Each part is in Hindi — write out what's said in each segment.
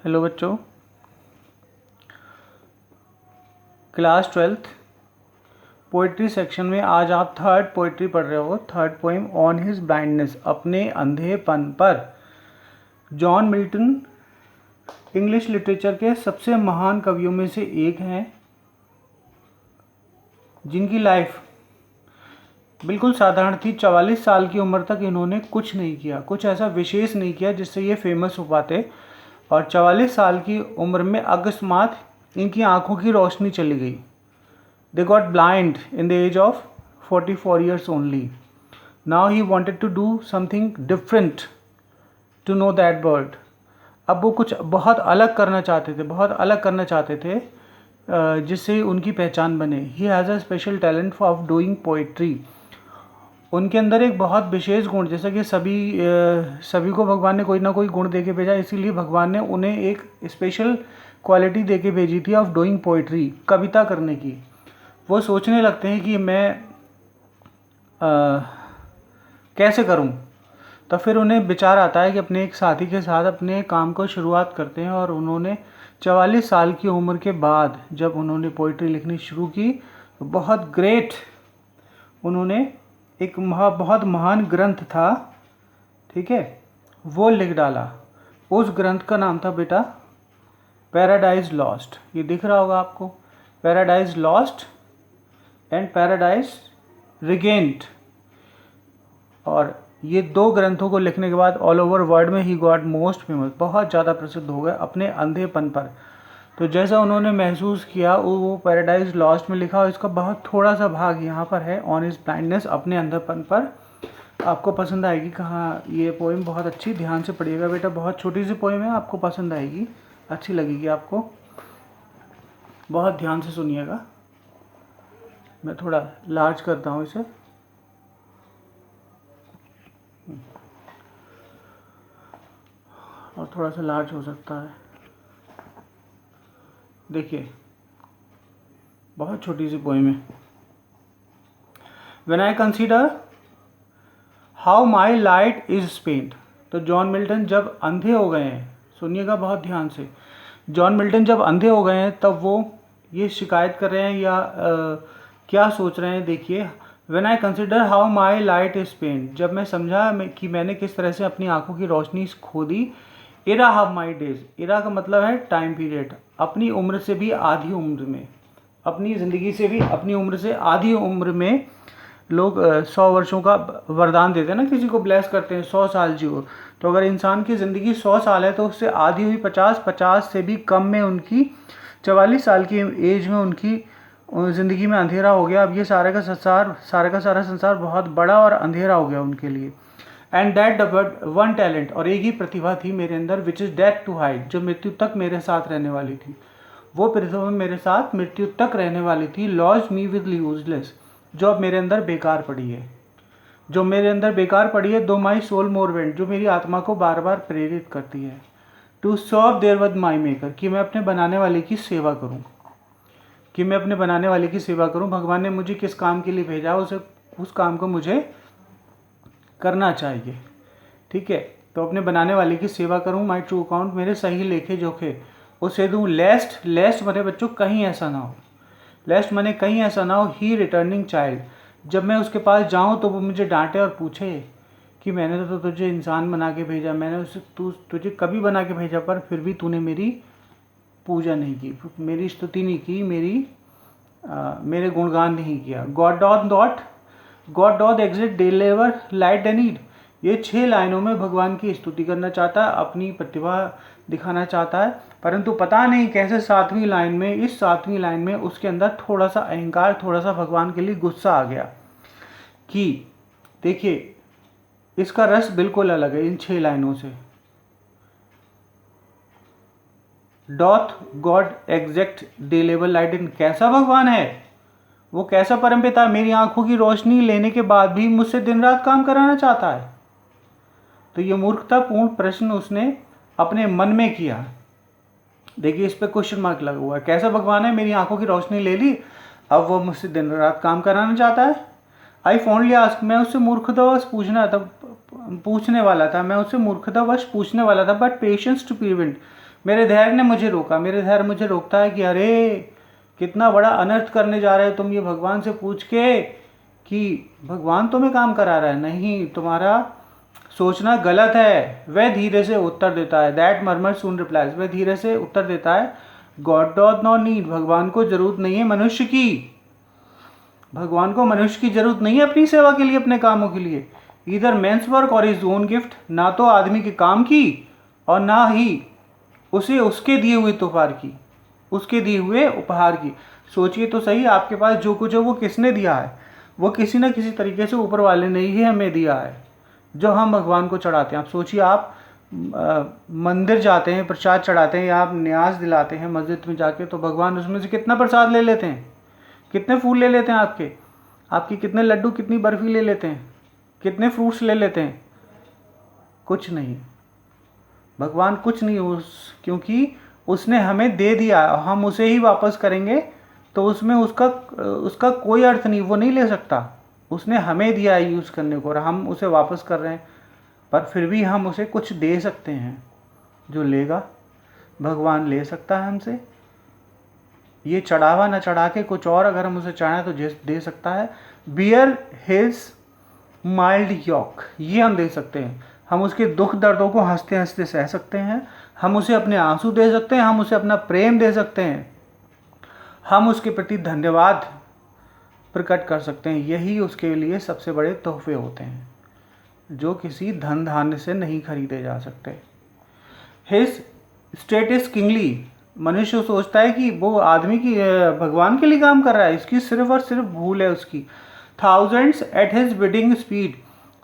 हेलो बच्चों, क्लास 12th पोइट्री सेक्शन में आज आप थर्ड पोइट्री पढ़ रहे हो। Third poem on his blindness, अपने अंधेपन पर। जॉन मिल्टन इंग्लिश लिटरेचर के सबसे महान कवियों में से एक हैं, जिनकी लाइफ बिल्कुल साधारण थी। 44 साल की उम्र तक इन्होंने कुछ नहीं किया, कुछ ऐसा विशेष नहीं किया जिससे ये फेमस हो पाते। और 44 साल की उम्र में अकस्मात इनकी आंखों की रोशनी चली गई। They got blind in the age of 44 years only. Now he wanted to do something different to know that world. अब वो कुछ बहुत अलग करना चाहते थे, जिससे उनकी पहचान बने। He has a special talent of doing poetry. उनके अंदर एक बहुत विशेष गुण, जैसा कि सभी को भगवान ने कोई ना कोई गुण दे के भेजा, इसीलिए भगवान ने उन्हें एक स्पेशल क्वालिटी दे के भेजी थी ऑफ डूइंग पोइट्री, कविता करने की। वो सोचने लगते हैं कि मैं कैसे करूं। तो फिर उन्हें विचार आता है कि अपने एक साथी के साथ अपने काम को शुरुआत करते हैं। और उन्होंने 44 साल की उम्र के बाद जब उन्होंने पोइट्री लिखनी शुरू की, तो बहुत ग्रेट उन्होंने एक बहुत महान ग्रंथ था, ठीक है, वो लिख डाला। उस ग्रंथ का नाम था बेटा पैराडाइज लॉस्ट। ये दिख रहा होगा आपको, paradise lost and paradise regained. और ये दो ग्रंथों को लिखने के बाद ऑल ओवर वर्ल्ड में ही गॉट मोस्ट फेमस, बहुत ज़्यादा प्रसिद्ध हो गए अपने अंधेपन पर। तो जैसा उन्होंने महसूस किया वो पैराडाइज लॉस्ट में लिखा, और इसका बहुत थोड़ा सा भाग यहाँ पर है, ऑन हिज ब्लाइंडनेस, अपने अंधेपन पर। आपको पसंद आएगी। कहाँ ये पोइम बहुत अच्छी, ध्यान से पढ़िएगा बेटा, बहुत छोटी सी पोइम है, आपको पसंद आएगी, अच्छी लगेगी आपको, बहुत ध्यान से सुनिएगा। मैं थोड़ा लार्ज करता हूँ इसे। और थोड़ा सा लार्ज हो सकता है। देखिए, बहुत छोटी सी पोइम है। When I consider how my light is spent. तो जॉन मिल्टन जब अंधे हो गए हैं, सुनिएगा बहुत ध्यान से, जॉन मिल्टन जब अंधे हो गए हैं तब वो ये शिकायत कर रहे हैं या क्या सोच रहे हैं। देखिए, when I consider how my light is spent, जब मैं समझा कि मैंने किस तरह से अपनी आंखों की रोशनी खो दी। Ere half my days, ere का मतलब है टाइम पीरियड, अपनी उम्र से भी आधी उम्र में, अपनी ज़िंदगी से भी अपनी उम्र से आधी उम्र में लोग 100 वर्षों का वरदान देते हैं ना, किसी को ब्लेस करते हैं 100 साल जियो। तो अगर इंसान की ज़िंदगी 100 साल है तो उससे आधी हुई 50 से भी कम में उनकी 44 साल की एज में उनकी ज़िंदगी में अंधेरा हो गया। अब ये सारा का सारा संसार बहुत बड़ा और अंधेरा हो गया उनके लिए। एंड दैट वन टैलेंट, और एक ही प्रतिभा थी मेरे अंदर, which is death to hide, जो मृत्यु तक मेरे साथ रहने वाली थी। वो प्रतिभा मेरे साथ मृत्यु तक रहने वाली थी। लॉज मी विद यूजलेस, जो अब मेरे अंदर बेकार पड़ी है, जो मेरे अंदर बेकार पड़ी है। दो माई सोल मोर वेंट, जो मेरी आत्मा को बार बार प्रेरित करती है। To serve therewith my maker, कि मैं अपने बनाने वाले की सेवा करूं, कि मैं अपने बनाने वाले की सेवा करूं। भगवान ने मुझे किस काम के लिए भेजा, उस काम को मुझे करना चाहिए, ठीक है। तो अपने बनाने वाले की सेवा करूं। माई ट्रू अकाउंट, मेरे सही लेखे जोखे उसे दूं। लेस्ट, लेस्ट मने बच्चों कहीं ऐसा ना हो, लेस्ट मने कहीं ऐसा ना हो। ही रिटर्निंग चाइल्ड, जब मैं उसके पास जाऊं तो वो मुझे डांटे और पूछे कि मैंने तो तुझे इंसान बना के भेजा, मैंने उसे तुझे कभी बना के भेजा, पर फिर भी तूने मेरी पूजा नहीं की, मेरी स्तुति नहीं की, मेरे गुणगान नहीं किया। God dot exit deliver light and need, ये 6 लाइनों में भगवान की स्तुति करना चाहता है, अपनी प्रतिभा दिखाना चाहता है। परंतु पता नहीं कैसे इस 7वीं लाइन में उसके अंदर थोड़ा सा अहंकार, थोड़ा सा भगवान के लिए गुस्सा आ गया। कि देखिए, इसका रस बिल्कुल अलग है इन 6 लाइनों से। Doth God exact deliver light in, कैसा भगवान है वो, कैसा परमपिता, मेरी आंखों की रोशनी लेने के बाद भी मुझसे दिन रात काम कराना चाहता है। तो ये मूर्खतापूर्ण प्रश्न उसने अपने मन में किया। देखिए, इस पे क्वेश्चन मार्क लगा हुआ है। कैसा भगवान है, मेरी आंखों की रोशनी ले ली, अब वो मुझसे दिन रात काम कराना चाहता है। आई फॉन्डली आस्क, मैं उससे मूर्खतावश पूछने वाला था, बट पेशेंस टू प्रिवेंट, मेरे धैर्य ने मुझे रोका, मेरे धैर्य मुझे रोकता है कि अरे कितना बड़ा अनर्थ करने जा रहे हो तुम ये भगवान से पूछ के कि भगवान तुम्हें काम करा रहा है। नहीं, तुम्हारा सोचना गलत है। वह धीरे से उत्तर देता है, दैट मर्मर सून रिप्लाइज, वह धीरे से उत्तर देता है, गॉड डॉट नॉट नीड, भगवान को जरूरत नहीं है मनुष्य की, भगवान को मनुष्य की जरूरत नहीं है अपनी सेवा के लिए, अपने कामों के लिए। इधर मेंस वर्क और हिज ओन गिफ्ट, ना तो आदमी के काम की और ना ही उसे उसके दिए हुए उपहार की, उसके दिए हुए उपहार की। सोचिए तो सही, आपके पास जो कुछ है वो किसने दिया है? वो किसी न किसी तरीके से ऊपर वाले ने ही हमें दिया है, जो हम भगवान को चढ़ाते हैं। आप सोचिए, आप मंदिर जाते हैं, प्रसाद चढ़ाते हैं, या आप न्याज दिलाते हैं मस्जिद में जाके, तो भगवान उसमें से कितना प्रसाद ले लेते हैं, कितने फूल ले लेते हैं आपके कितने लड्डू, कितनी बर्फी ले लेते हैं, कितने फ्रूट्स ले लेते हैं? कुछ नहीं। भगवान कुछ नहीं, क्योंकि उसने हमें दे दिया और हम उसे ही वापस करेंगे, तो उसमें उसका कोई अर्थ नहीं, वो नहीं ले सकता। उसने हमें दिया है यूज़ करने को और हम उसे वापस कर रहे हैं, पर फिर भी हम उसे कुछ दे सकते हैं। जो लेगा भगवान ले सकता है हमसे। ये चढ़ावा ना चढ़ा के कुछ और अगर हम उसे चाहें तो दे सकता है। बियर हिज माइल्ड यॉक, ये हम दे सकते हैं। हम उसके दुख दर्दों को हंसते हंसते सह सकते हैं। हम उसे अपने आंसू दे सकते हैं, हम उसे अपना प्रेम दे सकते हैं, हम उसके प्रति धन्यवाद प्रकट कर सकते हैं। यही उसके लिए सबसे बड़े तोहफे होते हैं, जो किसी धन धान्य से नहीं खरीदे जा सकते। हिज स्टेट इज किंगली, मनुष्य सोचता है कि वो आदमी की भगवान के लिए काम कर रहा है, इसकी सिर्फ और सिर्फ भूल है उसकी। Thousands at his bidding speed,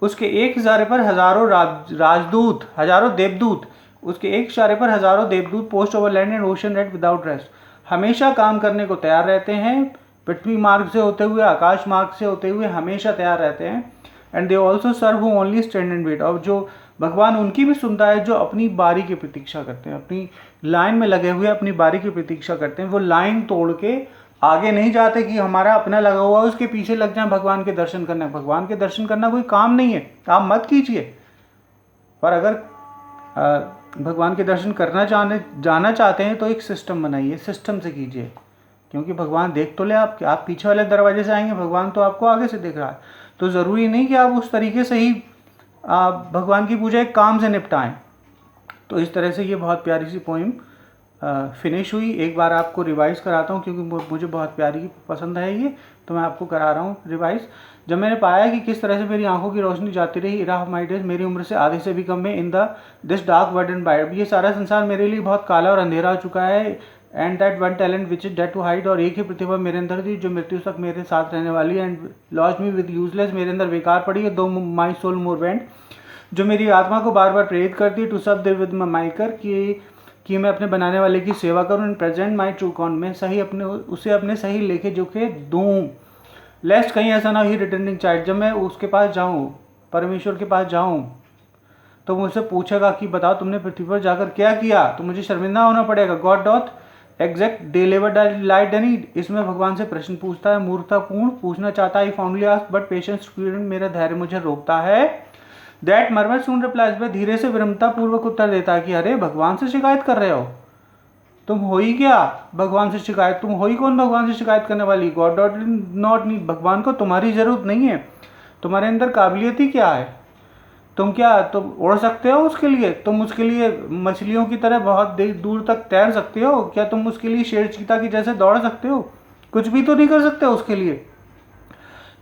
उसके एक इशारे पर हजारों राजदूत, हजारों देवदूत, उसके एक इशारे पर हजारों देवदूत post over land and ocean at without rest, हमेशा काम करने को तैयार रहते हैं। पृथ्वी मार्ग से होते हुए, आकाश मार्ग से होते हुए हमेशा तैयार रहते हैं। And they also serve who only stand and wait, और जो भगवान उनकी भी सुनता है जो अपनी बारी की प्रतीक्षा करते हैं, अपनी लाइन में लगे हुए अपनी बारी की प्रतीक्षा करते हैं। वो लाइन तोड़ के आगे नहीं जाते कि हमारा अपना लगा हुआ है उसके पीछे लग जाए भगवान के दर्शन करना। भगवान के दर्शन करना कोई काम नहीं है, आप मत कीजिए। पर अगर भगवान के दर्शन जाना चाहते हैं तो एक सिस्टम बनाइए, सिस्टम से कीजिए, क्योंकि भगवान देख तो ले आप पीछे वाले दरवाजे से आएंगे, भगवान तो आपको आगे से देख रहा है। तो ज़रूरी नहीं कि आप उस तरीके से ही भगवान की पूजा एक काम से निपटाएं। तो इस तरह से ये बहुत प्यारी सी पोइम फिनिश हुई। एक बार आपको रिवाइज़ कराता हूँ, क्योंकि मुझे बहुत प्यारी पसंद है ये, तो मैं आपको करा रहा हूँ रिवाइज़। जब मैंने पाया कि किस तरह से मेरी आंखों की रोशनी जाती रही, इरा ऑफ माई डेज, मेरी उम्र से आधे से भी कम में, in this dark world and wide, ये सारा संसार मेरे लिए बहुत काला और अंधेरा हो चुका है। And that one talent which is dead to hide, और एक ही प्रतिभा मेरे अंदर थी जो मृत्यु तक मेरे साथ रहने वाली है। And lost me with useless, मेरे अंदर बेकार पड़ी है। दो माई सोल मोर बेंड, जो मेरी आत्मा को बार बार प्रेरित करती है। टू सब देव विद माइकर, कि मैं अपने बनाने वाले की सेवा करूँ। And present my true con, मैं सही उसे अपने सही लेके जो के दूँ। लेस्ट कहीं ऐसा ना ही रिटर्निंग चाइल्ड, जब मैं उसके पास जाऊँ, परमेश्वर के पास जाऊँ, तो मुझसे पूछेगा कि बताओ तुमने पृथ्वी पर जाकर क्या किया, तो मुझे शर्मिंदा होना पड़ेगा। God doth exact deliver light any, इसमें भगवान से प्रश्न पूछता है, मूर्खतापूर्ण पूछना चाहता है। Fondly ask but patience student, मेरा धैर्य मुझे रोकता है। दैट मर्मर सून रिप्लाइज, में धीरे से विनम्रता पूर्वक उत्तर देता है कि अरे भगवान से शिकायत कर रहे हो, तुम हो ही क्या भगवान से शिकायत, तुम हो ही कौन भगवान से शिकायत करने वाली। गॉड डॉट नॉट नीड, भगवान को तुम्हारी जरूरत नहीं है। तुम्हारे अंदर काबिलियत ही क्या है, तुम उड़ सकते हो उसके लिए, तुम उसके लिए मछलियों की तरह बहुत दूर तक तैर सकते हो क्या, तुम उसके लिए शेर चीता की जैसे दौड़ सकते हो, कुछ भी तो नहीं कर सकते उसके लिए।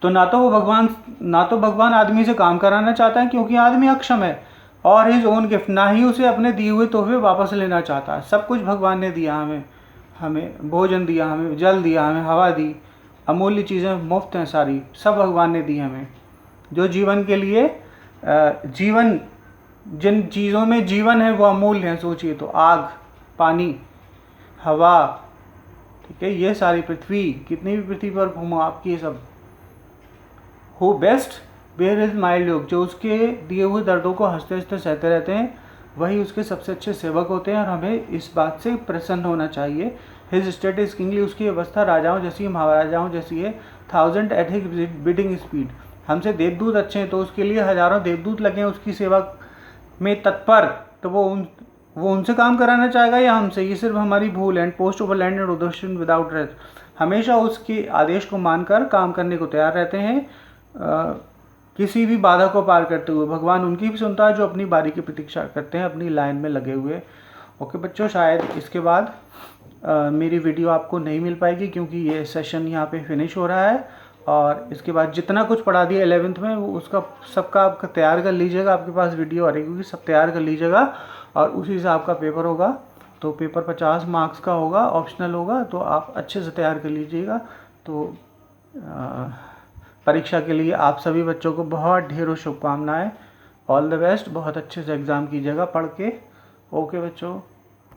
तो ना तो भगवान आदमी से काम कराना चाहता है, क्योंकि आदमी अक्षम है, और हिज ओन गिफ्ट, ना ही उसे अपने दिए हुए तोहफे वापस लेना चाहता है। सब कुछ भगवान ने दिया हमें भोजन दिया, हमें जल दिया, हमें हवा दी, अमूल्य चीज़ें मुफ्त हैं सारी, सब भगवान ने दी हमें। जो जीवन के लिए जिन चीज़ों में जीवन है वो अमूल्य है। सोचिए तो आग, पानी, हवा, ठीक है, ये सारी पृथ्वी, कितनी भी पृथ्वी पर घूमो आपकी, ये सब। Who best bear his mild yoke, जो उसके दिए हुए दर्दों को हंसते हंसते सहते रहते हैं, वही उसके सबसे अच्छे सेवक होते हैं, और हमें इस बात से प्रसन्न होना चाहिए। हिज स्टेट इज किंगली, उसकी अवस्था राजाओं जैसी, महाराजाओं जैसी है। Thousand at his bidding speed, हमसे देवदूत अच्छे हैं तो उसके लिए हजारों देवदूत लगे हैं उसकी सेवा में तत्पर, तो वो वो उनसे काम कराना चाहेगा या हमसे, ये सिर्फ हमारी भूल है। एंड पोस्ट ओवरलैंड एंड उदर्शन विदाउट रेस्ट, हमेशा उसके आदेश को मानकर काम करने को तैयार रहते हैं, किसी भी बाधा को पार करते हुए। भगवान उनकी भी सुनता है जो अपनी बारी की प्रतीक्षा करते हैं, अपनी लाइन में लगे हुए। ओके बच्चों, शायद इसके बाद मेरी वीडियो आपको नहीं मिल पाएगी क्योंकि ये सेशन यहाँ पे फिनिश हो रहा है। और इसके बाद जितना कुछ पढ़ा दिया 11th में वो उसका सबका आपका तैयार कर लीजिएगा, आपके पास वीडियो आ रही होगी, सब तैयार कर लीजिएगा और उसी से आपका पेपर होगा। तो पेपर 50 मार्क्स का होगा, ऑप्शनल होगा, तो आप अच्छे से तैयार कर लीजिएगा। तो परीक्षा के लिए आप सभी बच्चों को बहुत ढेरों शुभकामनाएं। ऑल द बेस्ट, बहुत अच्छे से एग्ज़ाम कीजिएगा पढ़ के। ओके बच्चों।